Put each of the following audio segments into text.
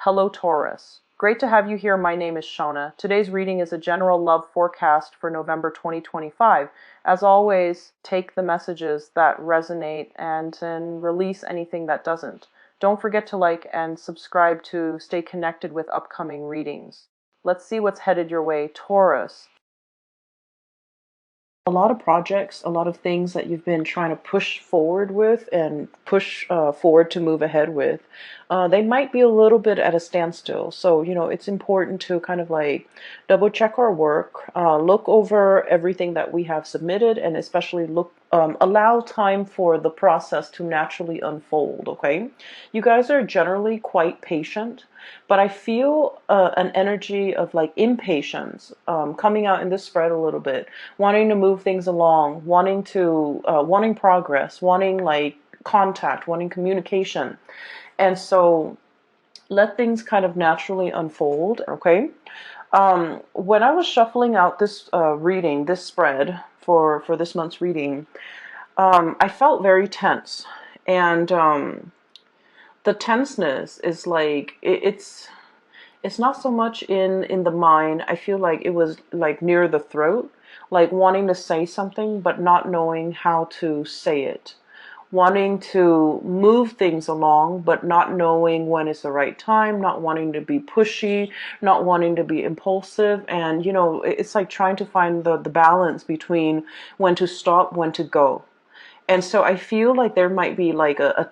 Hello, Taurus. Great to have you here. My name is Shona. Today's reading is a general love forecast for November 2025. As always, take the messages that resonate and release anything that doesn't. Don't forget to like and subscribe to stay connected with upcoming readings. Let's see what's headed your way, Taurus. A lot of projects, a lot of things that you've been trying to push forward with and push forward to move ahead with, they might be a little bit at a standstill. So, it's important to kind of like double check our work, look over everything that we have submitted, and especially allow time for the process to naturally unfold, okay? You guys are generally quite patient, but I feel an energy of like impatience coming out in this spread a little bit, wanting to move things along, wanting progress, wanting like contact, wanting communication. And so let things kind of naturally unfold, okay? When I was shuffling out this this spread for this month's reading, I felt very tense. And the tenseness is like, it's not so much in the mind. I feel like it was like near the throat, like wanting to say something, but not knowing how to say it. Wanting to move things along, but not knowing when it's the right time, not wanting to be pushy, not wanting to be impulsive. And, it's like trying to find the balance between when to stop, when to go. And so I feel like there might be like a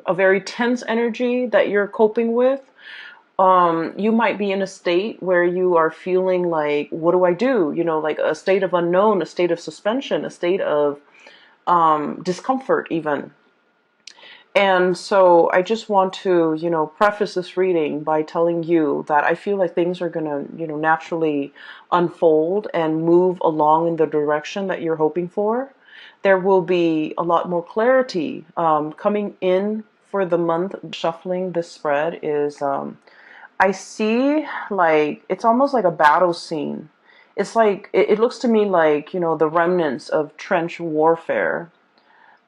very tense energy that you're coping with. You might be in a state where you are feeling like, what do I do? Like a state of unknown, a state of suspension, a state of discomfort even. And so I just want to, preface this reading by telling you that I feel like things are going to, naturally unfold and move along in the direction that you're hoping for. There will be a lot more clarity coming in for the month. Shuffling this spread is, I see like, it's almost like a battle scene. It's like, it looks to me like, the remnants of trench warfare.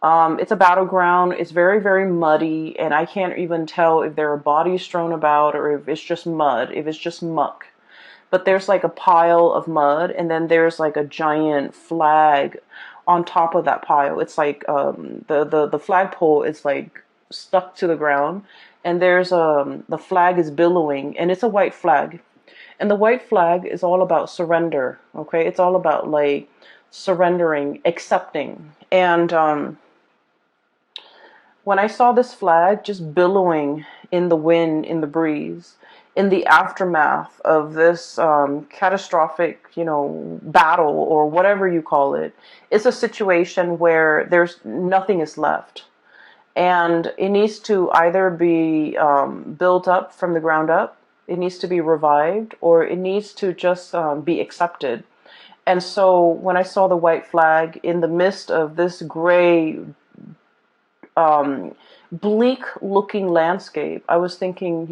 It's a battleground. It's very, very muddy, and I can't even tell if there are bodies strewn about or if it's just mud, if it's just muck. But there's like a pile of mud, and then there's like a giant flag on top of that pile. It's like the flagpole is like stuck to the ground, and there's the flag is billowing, and it's a white flag. And the white flag is all about surrender, okay? It's all about like surrendering, accepting. And when I saw this flag just billowing in the wind, in the breeze, in the aftermath of this catastrophic, battle or whatever you call it, it's a situation where there's nothing is left. And it needs to either be built up from the ground up, it needs to be revived, or it needs to just be accepted. And so when I saw the white flag in the midst of this gray, bleak looking landscape, I was thinking,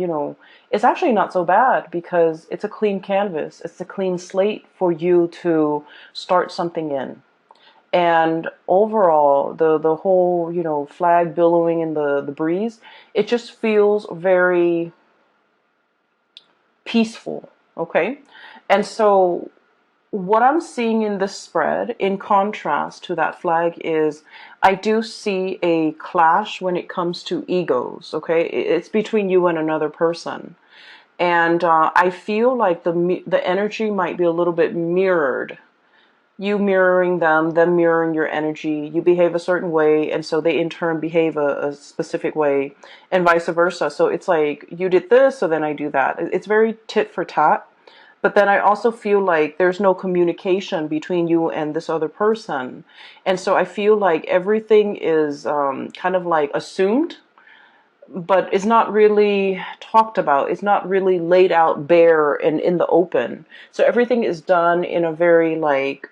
it's actually not so bad because it's a clean canvas. It's a clean slate for you to start something in. And overall, the whole, flag billowing in the breeze, it just feels very peaceful, okay? And so what I'm seeing in this spread, in contrast to that flag, is I do see a clash when it comes to egos, okay? It's between you and another person. And I feel like the energy might be a little bit mirrored. You mirroring them mirroring your energy. You behave a certain way, and so they in turn behave a specific way, and vice versa. So it's like, you did this, so then I do that. It's very tit for tat. But then I also feel like there's no communication between you and this other person. And so I feel like everything is kind of like assumed, but it's not really talked about. It's not really laid out bare and in the open. So everything is done in a very like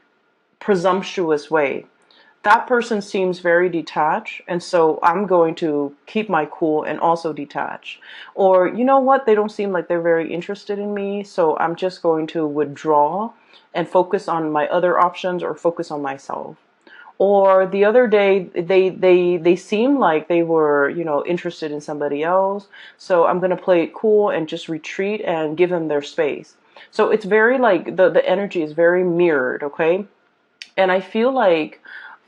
presumptuous way. That person seems very detached, and so I'm going to keep my cool and also detach. Or, you know what, they don't seem like they're very interested in me, so I'm just going to withdraw and focus on my other options or focus on myself. Or the other day, they seemed like they were, interested in somebody else. So I'm going to play it cool and just retreat and give them their space. So it's very like the energy is very mirrored, okay? And I feel like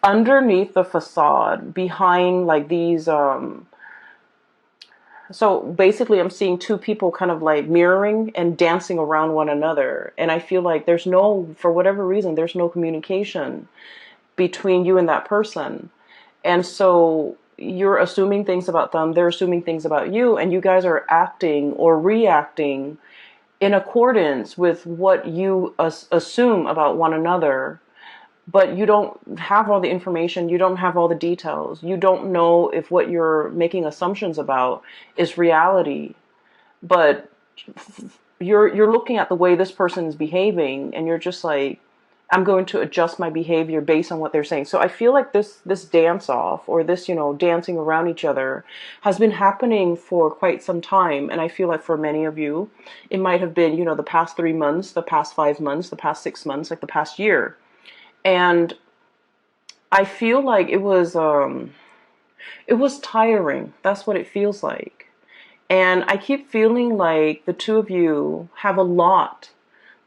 underneath the facade, behind like these, so basically I'm seeing two people kind of like mirroring and dancing around one another. And I feel like there's no, for whatever reason, there's no communication between you and that person. And so you're assuming things about them, they're assuming things about you, and you guys are acting or reacting in accordance with what you assume about one another. But you don't have all the information, you don't have all the details, you don't know if what you're making assumptions about is reality. But you're looking at the way this person is behaving, and you're just like, I'm going to adjust my behavior based on what they're saying. So I feel like this dance off, or this, dancing around each other, has been happening for quite some time. And I feel like for many of you, it might have been, the past 3 months, the past 5 months, the past 6 months, like the past year. And I feel like it was tiring. That's what it feels like. And I keep feeling like the two of you have a lot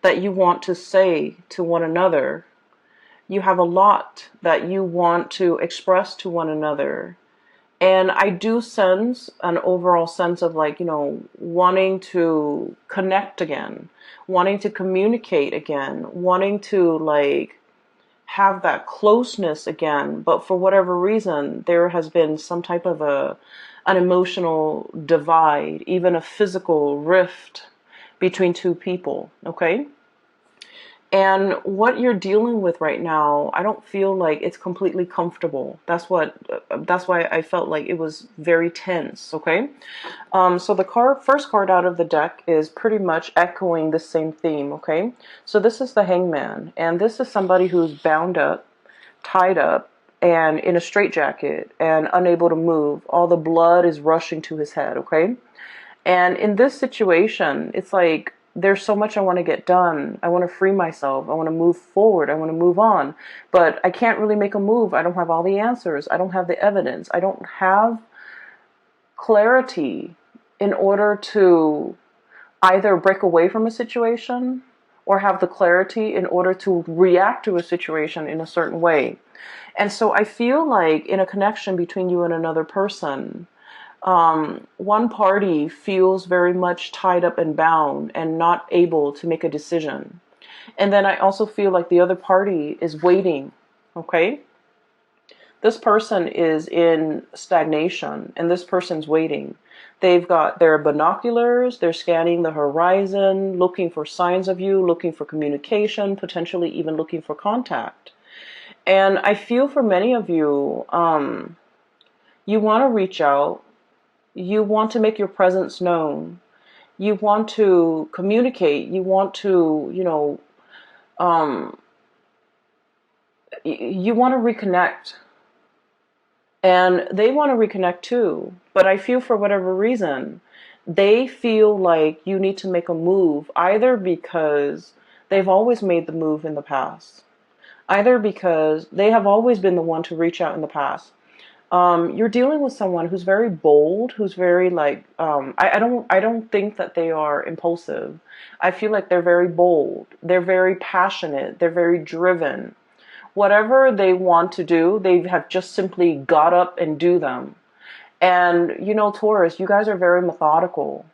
that you want to say to one another. You have a lot that you want to express to one another. And I do sense an overall sense of like, wanting to connect again, wanting to communicate again, wanting to like have that closeness again. But for whatever reason, there has been some type of an emotional divide, even a physical rift between two people, okay? And what you're dealing with right now, I don't feel like it's completely comfortable. That's why I felt like it was very tense, okay? So the first card out of the deck is pretty much echoing the same theme, okay? So this is the Hangman, and this is somebody who's bound up, tied up, and in a straitjacket and unable to move. All the blood is rushing to his head, okay? And in this situation, it's like, there's so much I want to get done. I want to free myself. I want to move forward. I want to move on. But I can't really make a move. I don't have all the answers. I don't have the evidence. I don't have clarity in order to either break away from a situation or have the clarity in order to react to a situation in a certain way. And so I feel like in a connection between you and another person, one party feels very much tied up and bound and not able to make a decision. And then I also feel like the other party is waiting, okay? This person is in stagnation, and this person's waiting. They've got their binoculars, they're scanning the horizon, looking for signs of you, looking for communication, potentially even looking for contact. And I feel for many of you, you want to reach out. You want to make your presence known. You want to communicate. You want to, you want to reconnect. And they want to reconnect too. But I feel for whatever reason, they feel like you need to make a move, either because they've always made the move in the past, either because they have always been the one to reach out in the past. You're dealing with someone who's very bold, who's very like, I don't think that they are impulsive. I feel like they're very bold. They're very passionate. They're very driven. Whatever they want to do, they have just simply got up and do them. And, Taurus, you guys are very methodical.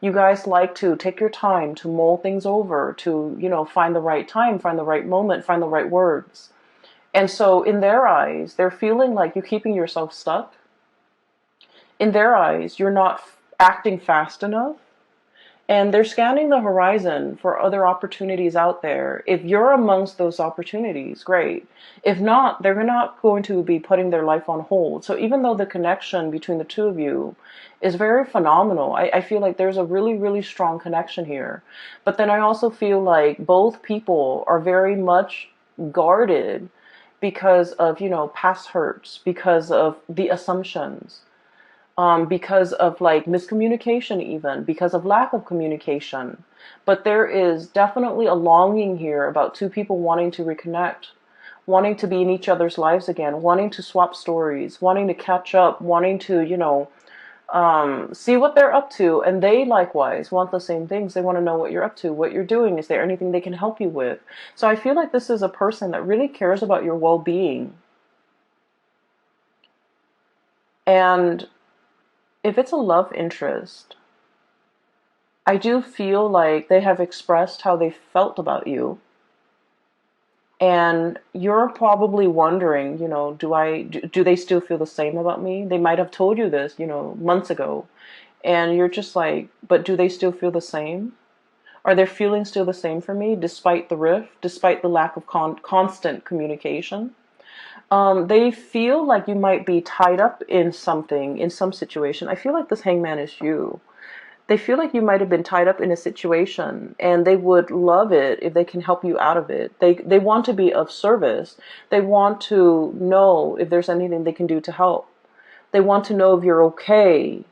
You guys like to take your time to mull things over, to, find the right time, find the right moment, find the right words. And so in their eyes, they're feeling like you're keeping yourself stuck. In their eyes, you're not acting fast enough. And they're scanning the horizon for other opportunities out there. If you're amongst those opportunities, great. If not, they're not going to be putting their life on hold. So even though the connection between the two of you is very phenomenal, I feel like there's a really, really strong connection here. But then I also feel like both people are very much guarded because of, past hurts, because of the assumptions, because of like miscommunication, even because of lack of communication. But there is definitely a longing here about two people wanting to reconnect, wanting to be in each other's lives again, wanting to swap stories, wanting to catch up, wanting to, see what they're up to. And they likewise want the same things. They want to know what you're up to, what you're doing. Is there anything they can help you with? So I feel like this is a person that really cares about your well-being. And if it's a love interest, I do feel like they have expressed how they felt about you. And you're probably wondering, do they still feel the same about me? They might have told you this, months ago. And you're just like, but do they still feel the same? Are their feelings still the same for me, despite the rift, despite the lack of constant communication? They feel like you might be tied up in something, in some situation. I feel like this hangman is you. They feel like you might have been tied up in a situation, and they would love it if they can help you out of it. They want to be of service. They want to know if there's anything they can do to help. They want to know if you're okay.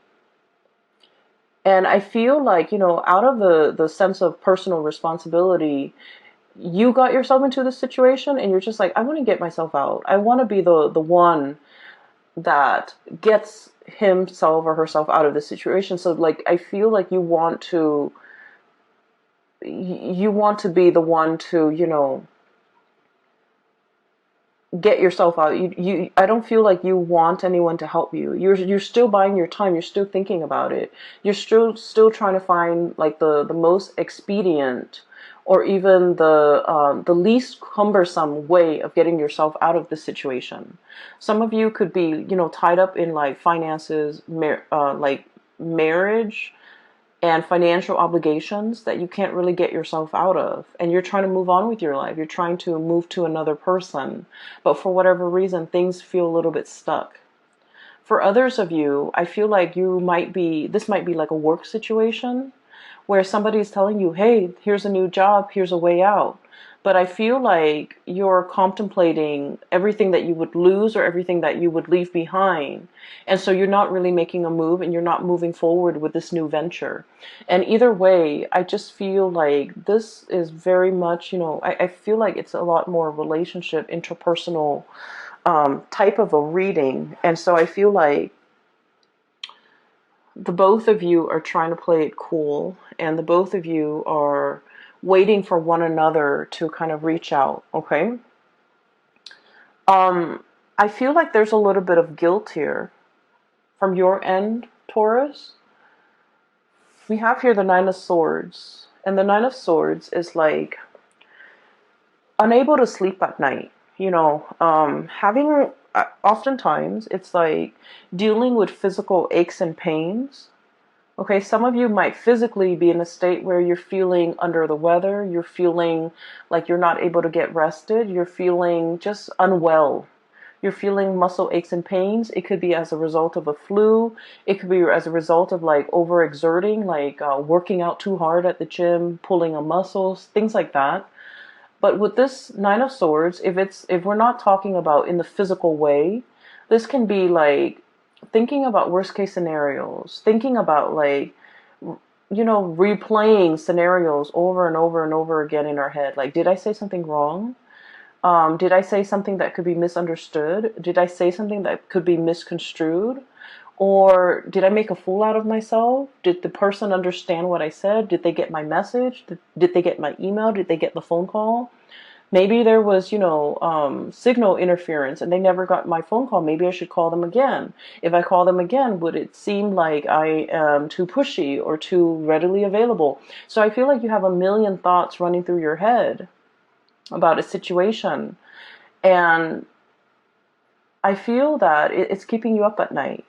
And I feel like, out of the sense of personal responsibility, you got yourself into this situation and you're just like, I want to get myself out. I want to be the one that gets himself or herself out of the situation. So like, I feel like you want to be the one to, get yourself out. I don't feel like you want anyone to help you. You're still buying your time. You're still thinking about it. You're still trying to find like the most expedient, or even the least cumbersome way of getting yourself out of the situation. Some of you could be, tied up in like finances, like marriage and financial obligations that you can't really get yourself out of. And you're trying to move on with your life. You're trying to move to another person. But for whatever reason, things feel a little bit stuck. For others of you, I feel like this might be like a work situation where somebody's telling you, hey, here's a new job, here's a way out. But I feel like you're contemplating everything that you would lose or everything that you would leave behind. And so you're not really making a move and you're not moving forward with this new venture. And either way, I just feel like this is very much, I feel like it's a lot more relationship, interpersonal type of a reading. And so I feel like the both of you are trying to play it cool, and the both of you are waiting for one another to kind of reach out, okay? I feel like there's a little bit of guilt here from your end, Taurus. We have here the Nine of Swords, and the Nine of Swords is like unable to sleep at night, having oftentimes it's like dealing with physical aches and pains. Okay, some of you might physically be in a state where you're feeling under the weather, you're feeling like you're not able to get rested, you're feeling just unwell. You're feeling muscle aches and pains. It could be as a result of a flu. It could be as a result of like overexerting, like working out too hard at the gym, pulling on muscles, things like that. But with this Nine of Swords, if we're not talking about in the physical way, this can be like thinking about worst case scenarios, thinking about like, replaying scenarios over and over and over again in our head. Like, did I say something wrong? Did I say something that could be misunderstood? Did I say something that could be misconstrued? Or did I make a fool out of myself? Did the person understand what I said? Did they get my message? Did they get my email? Did they get the phone call? Maybe there was, signal interference and they never got my phone call. Maybe I should call them again. If I call them again, would it seem like I am too pushy or too readily available? So I feel like you have a million thoughts running through your head about a situation. And I feel that it's keeping you up at night.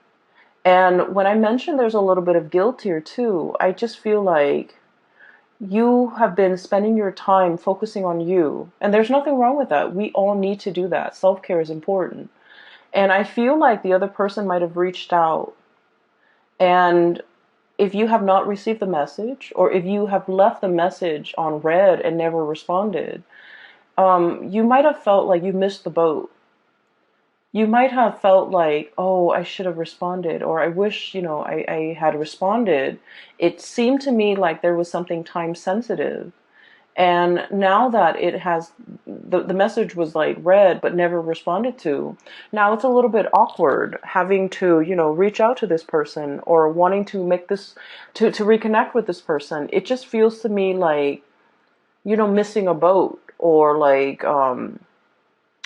And when I mentioned there's a little bit of guilt here too, I just feel like you have been spending your time focusing on you. And there's nothing wrong with that. We all need to do that. Self-care is important. And I feel like the other person might have reached out. And if you have not received the message, or if you have left the message on read and never responded, you might have felt like you missed the boat. You might have felt like, oh, I should have responded, or I wish, I had responded. It seemed to me like there was something time sensitive. And now that it has, the message was like read but never responded to, now it's a little bit awkward having to, reach out to this person or wanting to make this, to reconnect with this person. It just feels to me like, missing a boat, or like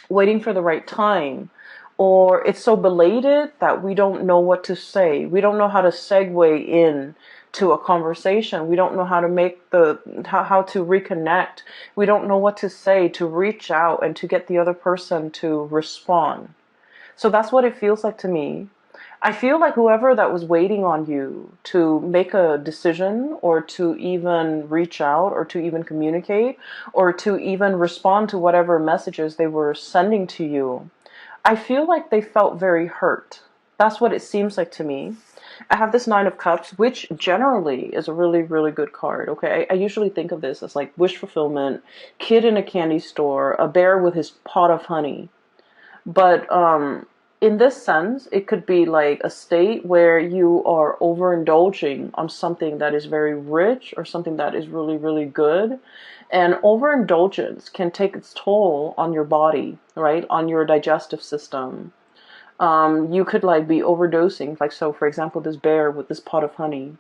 waiting for the right time, or it's so belated that we don't know what to say. We don't know how to segue in to a conversation. We don't know how to make how to reconnect. We don't know what to say to reach out and to get the other person to respond. So that's what it feels like to me. I feel like whoever that was waiting on you to make a decision, or to even reach out, or to even communicate, or to even respond to whatever messages they were sending to you, I feel like they felt very hurt. That's what it seems like to me. I have this Nine of Cups, which generally is a really, really good card. Okay, I usually think of this as like wish fulfillment, kid in a candy store, a bear with his pot of honey. But in this sense, it could be like a state where you are overindulging on something that is very rich, or something that is really, really good. And overindulgence can take its toll on your body, right? On your digestive system. You could like be overdosing. Like, so for example, this bear with this pot of honey.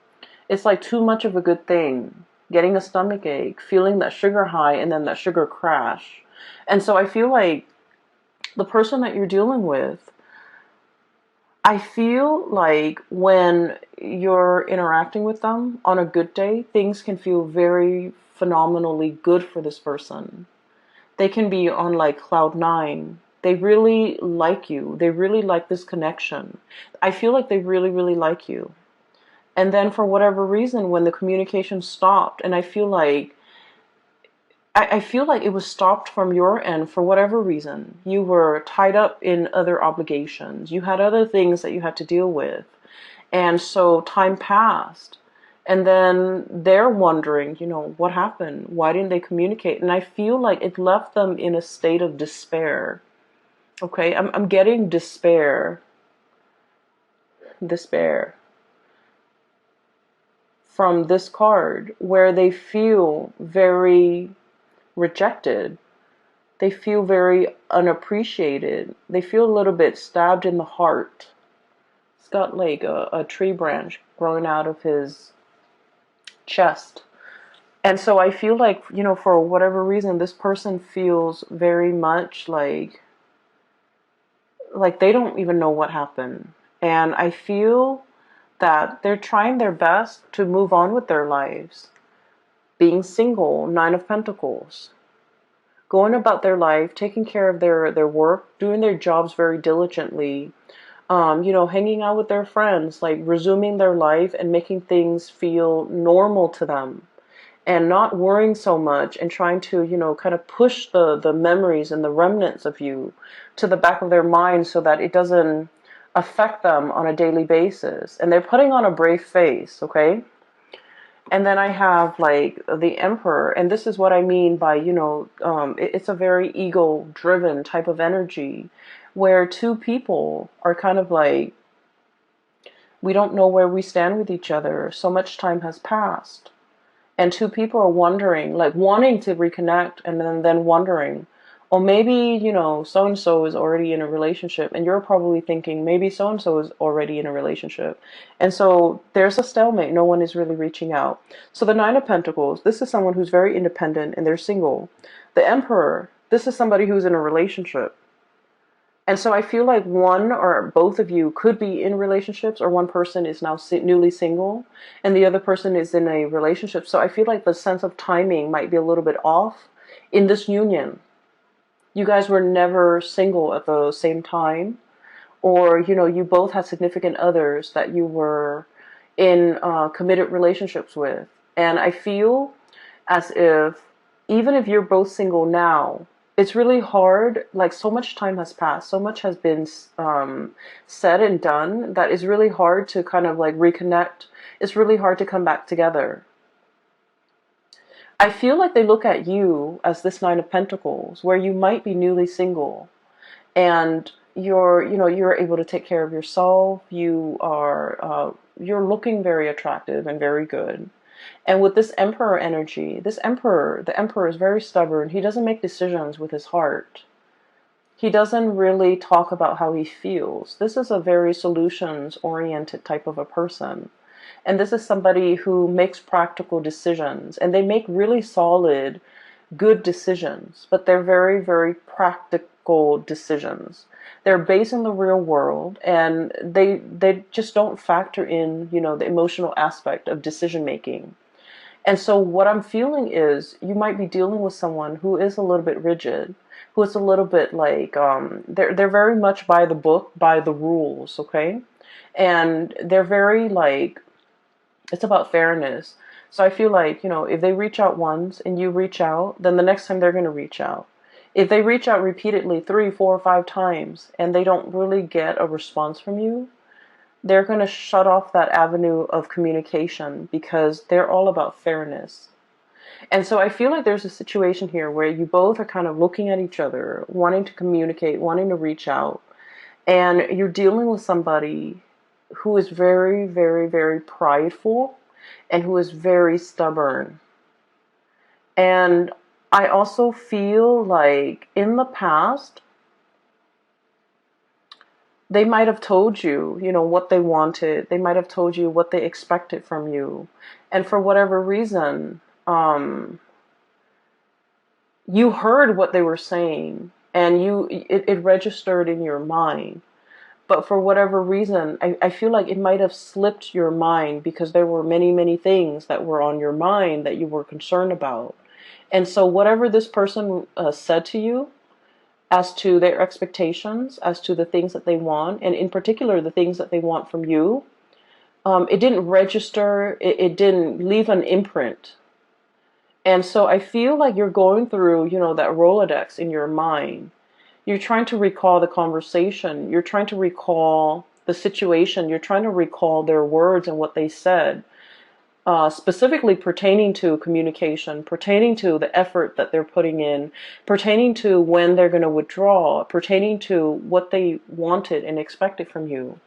It's like too much of a good thing. Getting a stomach ache, feeling that sugar high, and then that sugar crash. And so I feel like the person that you're dealing with, I feel like when you're interacting with them on a good day, things can feel very phenomenally good for this person. They can be on like cloud nine. They really like you. They really like this connection. I feel like they really, really like you. And then for whatever reason, when the communication stopped, and I feel like it was stopped from your end for whatever reason. You were tied up in other obligations. You had other things that you had to deal with. And so time passed. And then they're wondering, what happened? Why didn't they communicate? And I feel like it left them in a state of despair. Okay, I'm getting despair. Despair from this card, where they feel very rejected. They feel very unappreciated. They feel a little bit stabbed in the heart. It's got like a tree branch growing out of his chest. And so I feel like, for whatever reason, this person feels very much like they don't even know what happened. And I feel that they're trying their best to move on with their lives. Being single, Nine of Pentacles. Going about their life, taking care of their work, doing their jobs very diligently, hanging out with their friends, like resuming their life and making things feel normal to them, and not worrying so much, and trying to, kind of push the memories and the remnants of you to the back of their mind so that it doesn't affect them on a daily basis. And they're putting on a brave face, okay? And then I have like the Emperor, and this is what I mean by, it's a very ego-driven type of energy, where two people are kind of like, we don't know where we stand with each other. So much time has passed. And two people are wondering, like wanting to reconnect, and then wondering, oh, maybe, so-and-so is already in a relationship. And you're probably thinking, maybe so-and-so is already in a relationship. And so there's a stalemate. No one is really reaching out. So the Nine of Pentacles, this is someone who's very independent and they're single. The Emperor, this is somebody who's in a relationship. And so I feel like one or both of you could be in relationships, or one person is now newly single and the other person is in a relationship. So I feel like the sense of timing might be a little bit off in this union. You guys were never single at the same time, or, you both had significant others that you were in committed relationships with. And I feel as if, even if you're both single now, it's really hard. Like, so much time has passed, so much has been said and done, that it's really hard to kind of like reconnect. It's really hard to come back together. I feel like they look at you as this Nine of Pentacles, where you might be newly single, and you're able to take care of yourself. You're looking very attractive and very good. And with this emperor energy, the emperor is very stubborn. He doesn't make decisions with his heart. He doesn't really talk about how he feels. This is a very solutions-oriented type of a person. And this is somebody who makes practical decisions. And they make really solid, good decisions. But they're very, very practical decisions. They're based in the real world. And they just don't factor in, the emotional aspect of decision making. And so what I'm feeling is you might be dealing with someone who is a little bit rigid, who is a little bit like, they're very much by the book, by the rules, okay? And they're very like, it's about fairness. So I feel like, if they reach out once and you reach out, then the next time they're going to reach out. If they reach out repeatedly 3, 4, 5 times and they don't really get a response from you, they're going to shut off that avenue of communication because they're all about fairness. And so I feel like there's a situation here where you both are kind of looking at each other, wanting to communicate, wanting to reach out, and you're dealing with somebody who is very, very, very prideful and who is very stubborn. And I also feel like in the past, they might have told you, what they wanted. They might have told you what they expected from you. And for whatever reason, you heard what they were saying and it registered in your mind. But for whatever reason, I feel like it might have slipped your mind because there were many, many things that were on your mind that you were concerned about. And so whatever this person said to you, as to their expectations, as to the things that they want, and in particular the things that they want from you, it didn't register, it didn't leave an imprint. And so I feel like you're going through, that Rolodex in your mind. You're trying to recall the conversation, you're trying to recall the situation, you're trying to recall their words and what they said. Specifically pertaining to communication, pertaining to the effort that they're putting in, pertaining to when they're going to withdraw, pertaining to what they wanted and expected from you.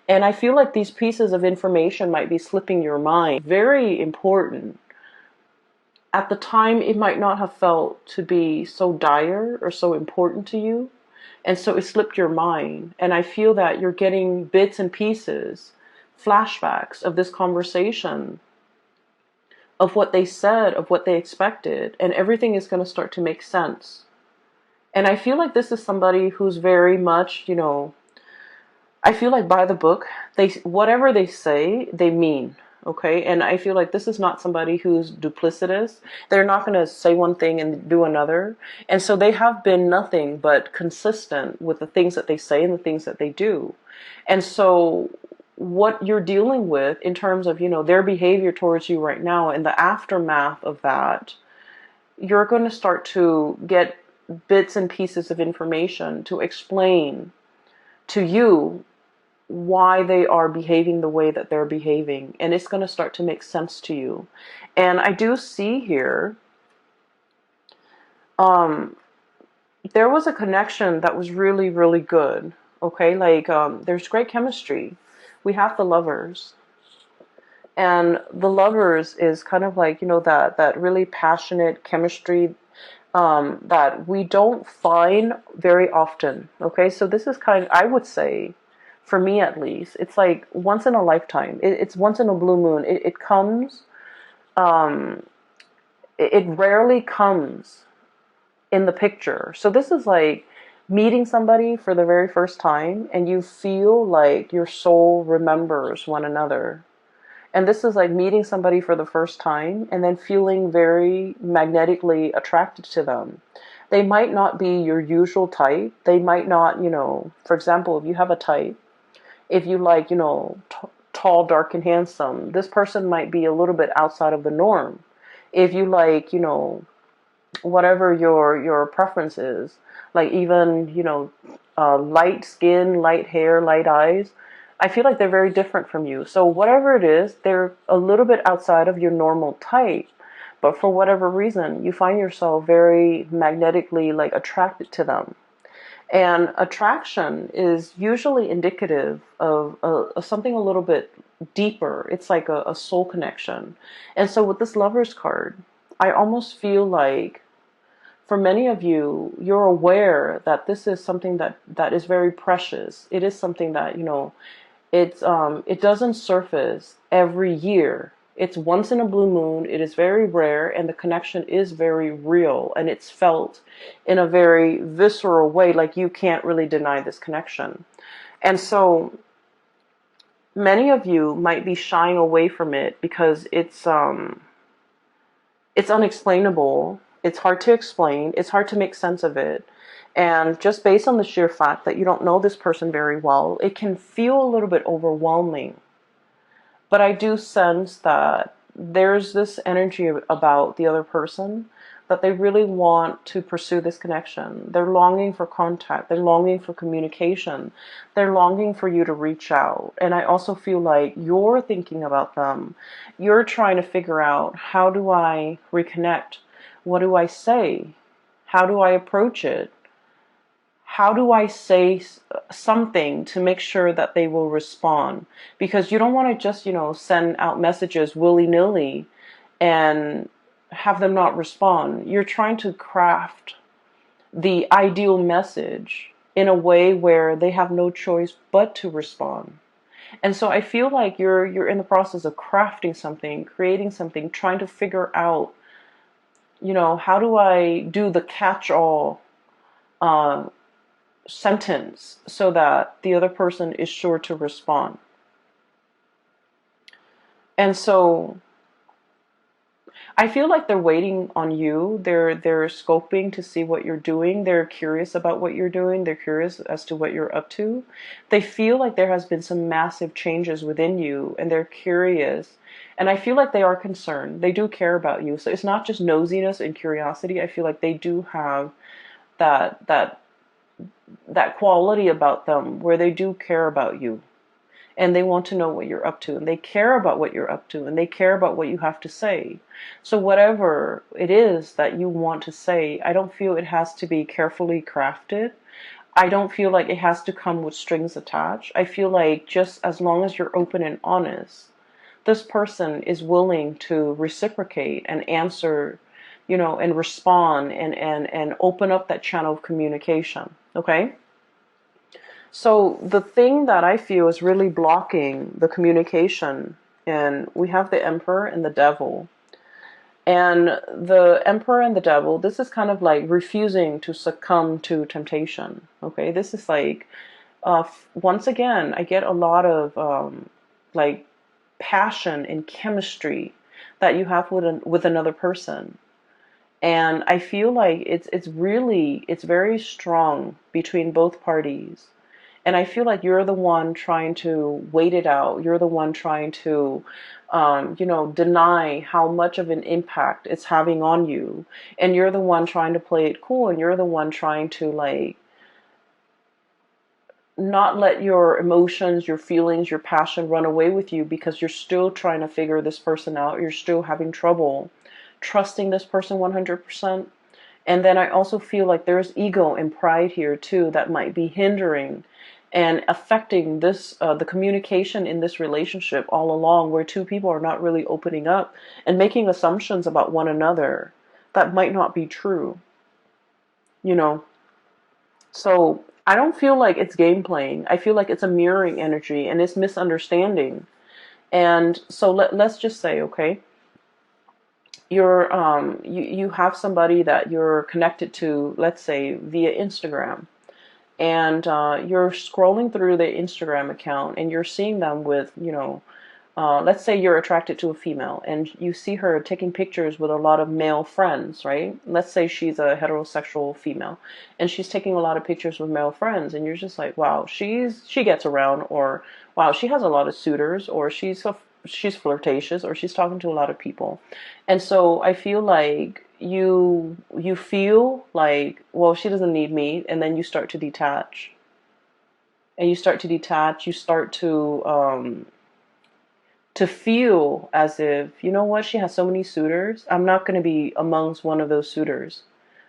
And I feel like these pieces of information might be slipping your mind. Very important. At the time, it might not have felt to be so dire or so important to you. And so it slipped your mind. And I feel that you're getting bits and pieces, flashbacks of this conversation, of what they said, of what they expected, and everything is going to start to make sense. And I feel like this is somebody who's very much, I feel like by the book, whatever they say, they mean, okay? And I feel like this is not somebody who's duplicitous. They're not going to say one thing and do another. And so they have been nothing but consistent with the things that they say and the things that they do. And so what you're dealing with in terms of, their behavior towards you right now and the aftermath of that, you're going to start to get bits and pieces of information to explain to you why they are behaving the way that they're behaving. And it's going to start to make sense to you. And I do see here, there was a connection that was really, really good. Okay, like there's great chemistry. We have the Lovers. And the Lovers is kind of like, that really passionate chemistry that we don't find very often. Okay, so this is I would say, for me at least, it's like once in a lifetime. It's once in a blue moon. It comes, it rarely comes in the picture. So this is like meeting somebody for the very first time and you feel like your soul remembers one another. And this is like meeting somebody for the first time and then feeling very magnetically attracted to them. They might not be your usual type. They might not, for example, if you have a type, if you like, tall, dark, and handsome, this person might be a little bit outside of the norm. If you like, whatever your preference is, like even, light skin, light hair, light eyes, I feel like they're very different from you. So whatever it is, they're a little bit outside of your normal type. But for whatever reason, you find yourself very magnetically like attracted to them. And attraction is usually indicative of something a little bit deeper. It's like a soul connection. And so with this Lover's card, I almost feel like for many of you, you're aware that this is something that is very precious. It is something that, it doesn't surface every year. It's once in a blue moon. It is very rare, and the connection is very real, and it's felt in a very visceral way. Like you can't really deny this connection. And so many of you might be shying away from it because it's unexplainable. It's hard to explain. It's hard to make sense of it. And just based on the sheer fact that you don't know this person very well, it can feel a little bit overwhelming. But I do sense that there's this energy about the other person that they really want to pursue this connection. They're longing for contact. They're longing for communication. They're longing for you to reach out. And I also feel like you're thinking about them. You're trying to figure out, how do I reconnect? What do I say? How do I approach it? How do I say something to make sure that they will respond? Because you don't want to just, send out messages willy-nilly and have them not respond. You're trying to craft the ideal message in a way where they have no choice but to respond. And so I feel like you're in the process of crafting something, creating something, trying to figure out, how do I do the catch-all sentence so that the other person is sure to respond. And so I feel like they're waiting on you. They're scoping to see what you're doing. They're curious about what you're doing. They're curious as to what you're up to. They feel like there has been some massive changes within you, and they're curious. And I feel like they are concerned. They do care about you. So it's not just nosiness and curiosity. I feel like they do have that quality about them where they do care about you, and they want to know what you're up to, and they care about what you're up to, and they care about what you have to say. So whatever it is that you want to say, I don't feel it has to be carefully crafted. I don't feel like it has to come with strings attached. I feel like just as long as you're open and honest, this person is willing to reciprocate and answer, and respond and open up that channel of communication. Okay? So the thing that I feel is really blocking the communication, and we have the Emperor and the Devil. And the Emperor and the Devil, this is kind of like refusing to succumb to temptation. Okay? This is like, once again, I get a lot of like passion and chemistry that you have with another person. And I feel like it's very strong between both parties. And I feel like you're the one trying to wait it out. You're the one trying to, deny how much of an impact it's having on you. And you're the one trying to play it cool. And you're the one trying to, like, not let your emotions, your feelings, your passion run away with you, because you're still trying to figure this person out. You're still having trouble trusting this person 100%. And then I also feel like there's ego and pride here too that might be hindering and affecting this the communication in this relationship all along, where two people are not really opening up and making assumptions about one another that might not be true. You know, so I don't feel like it's game playing. I feel like it's a mirroring energy and it's misunderstanding. And so let's just say, okay, you have somebody that you're connected to, let's say via Instagram, and you're scrolling through the Instagram account and you're seeing them with, let's say you're attracted to a female and you see her taking pictures with a lot of male friends, right? Let's say she's a heterosexual female and she's taking a lot of pictures with male friends, and you're just like, wow, she gets around, or wow, she has a lot of suitors, or she's flirtatious, or she's talking to a lot of people. And so I feel like you feel like, well, she doesn't need me, and then you start to detach. And you start to detach, you start to feel as if, you know what, she has so many suitors, I'm not going to be amongst one of those suitors.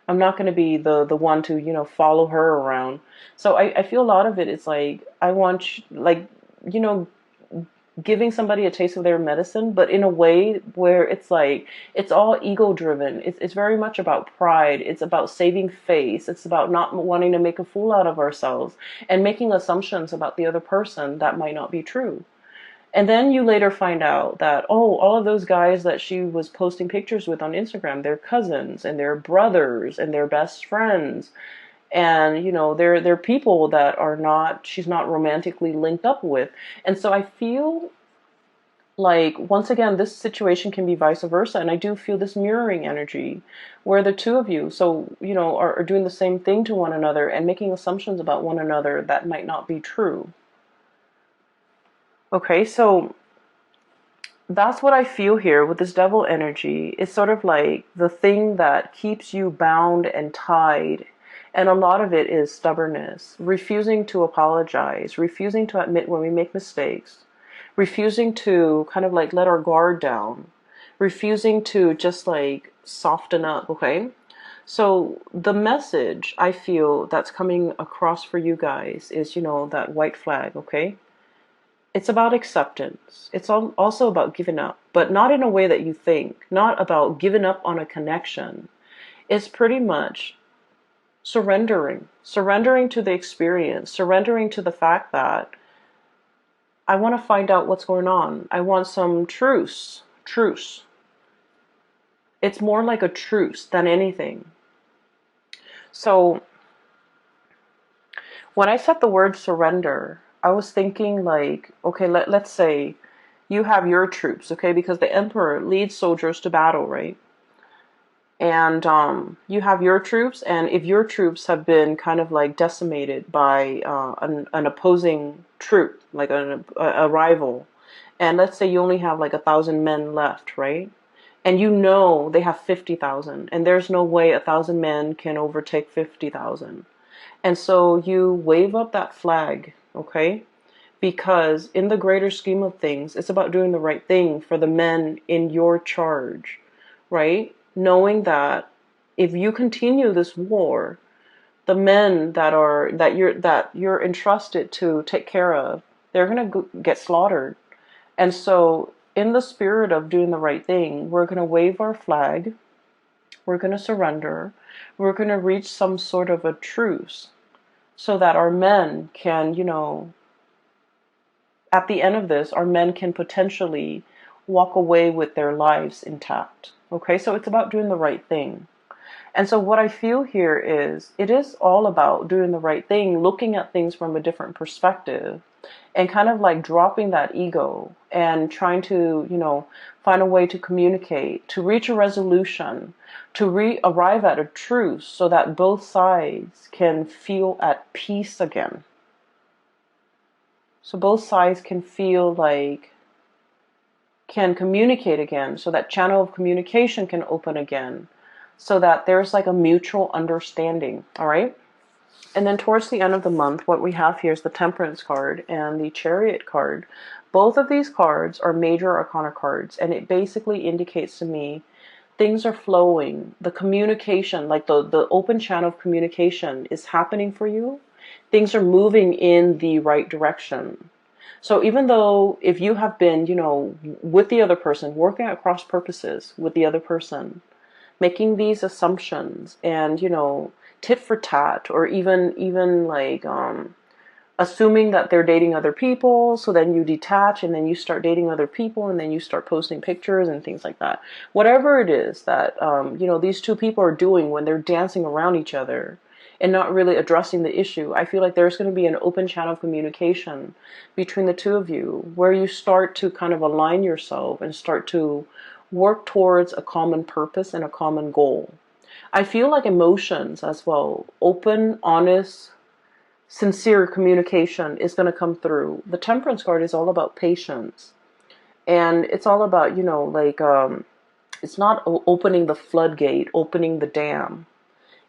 I'm not going to be the one to, follow her around. So I feel a lot of it is like, I want, like, you know, giving somebody a taste of their medicine, but in a way where it's like, it's all ego driven. It's very much about pride. It's about saving face. It's about not wanting to make a fool out of ourselves and making assumptions about the other person that might not be true. And then you later find out that, oh, all of those guys that she was posting pictures with on Instagram, they're cousins and they're brothers and they're best friends. And, you know, they're people that are not, she's not romantically linked up with. And so I feel like, once again, this situation can be vice versa. And I do feel this mirroring energy where the two of you, so, you know, are doing the same thing to one another and making assumptions about one another that might not be true. Okay, so that's what I feel here with this devil energy. It's sort of like the thing that keeps you bound and tied. And a lot of it is stubbornness, refusing to apologize, refusing to admit when we make mistakes, refusing to kind of like let our guard down, refusing to just like soften up, okay? So the message I feel that's coming across for you guys is, you know, that white flag, okay? It's about acceptance. It's also about giving up, but not in a way that you think, not about giving up on a connection. It's pretty much surrendering to the experience, surrendering to the fact that I want to find out what's going on. I want some truce. It's more like a truce than anything. So when I said the word surrender, I was thinking like, okay, let's say you have your troops, okay, because the emperor leads soldiers to battle, right? And you have your troops, and if your troops have been kind of like decimated by an opposing troop, like a rival, and let's say you only have like 1,000 men left, right? And you know they have 50,000, and there's no way 1,000 men can overtake 50,000. And so you wave up that flag, okay? Because in the greater scheme of things, it's about doing the right thing for the men in your charge, right? Knowing that if you continue this war, the men that you're entrusted to take care of, they're going to get slaughtered. And so in the spirit of doing the right thing, we're going to wave our flag, we're going to surrender, we're going to reach some sort of a truce so that our men can, you know, at the end of this, our men can potentially walk away with their lives intact. Okay, so it's about doing the right thing. And so what I feel here is, it is all about doing the right thing, looking at things from a different perspective, and kind of like dropping that ego and trying to, you know, find a way to communicate, to reach a resolution, to arrive at a truce so that both sides can feel at peace again. So both sides can feel like, can communicate again, so that channel of communication can open again, so that there's like a mutual understanding, all right? And then towards the end of the month, what we have here is the Temperance card and the Chariot card. Both of these cards are major arcana cards, and it basically indicates to me things are flowing. The communication, like the open channel of communication is happening for you. Things are moving in the right direction. So even though if you have been, you know, with the other person, working at cross purposes with the other person, making these assumptions and, you know, tit for tat, or even like assuming that they're dating other people, so then you detach and then you start dating other people and then you start posting pictures and things like that. Whatever it is that you know, these two people are doing when they're dancing around each other and not really addressing the issue, I feel like there's going to be an open channel of communication between the two of you where you start to kind of align yourself and start to work towards a common purpose and a common goal. I feel like emotions as well, open, honest, sincere communication is going to come through. The Temperance card is all about patience. And it's all about, you know, like, it's not opening the floodgate, opening the dam.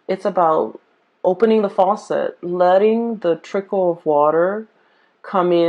It's about opening the faucet, letting the trickle of water come in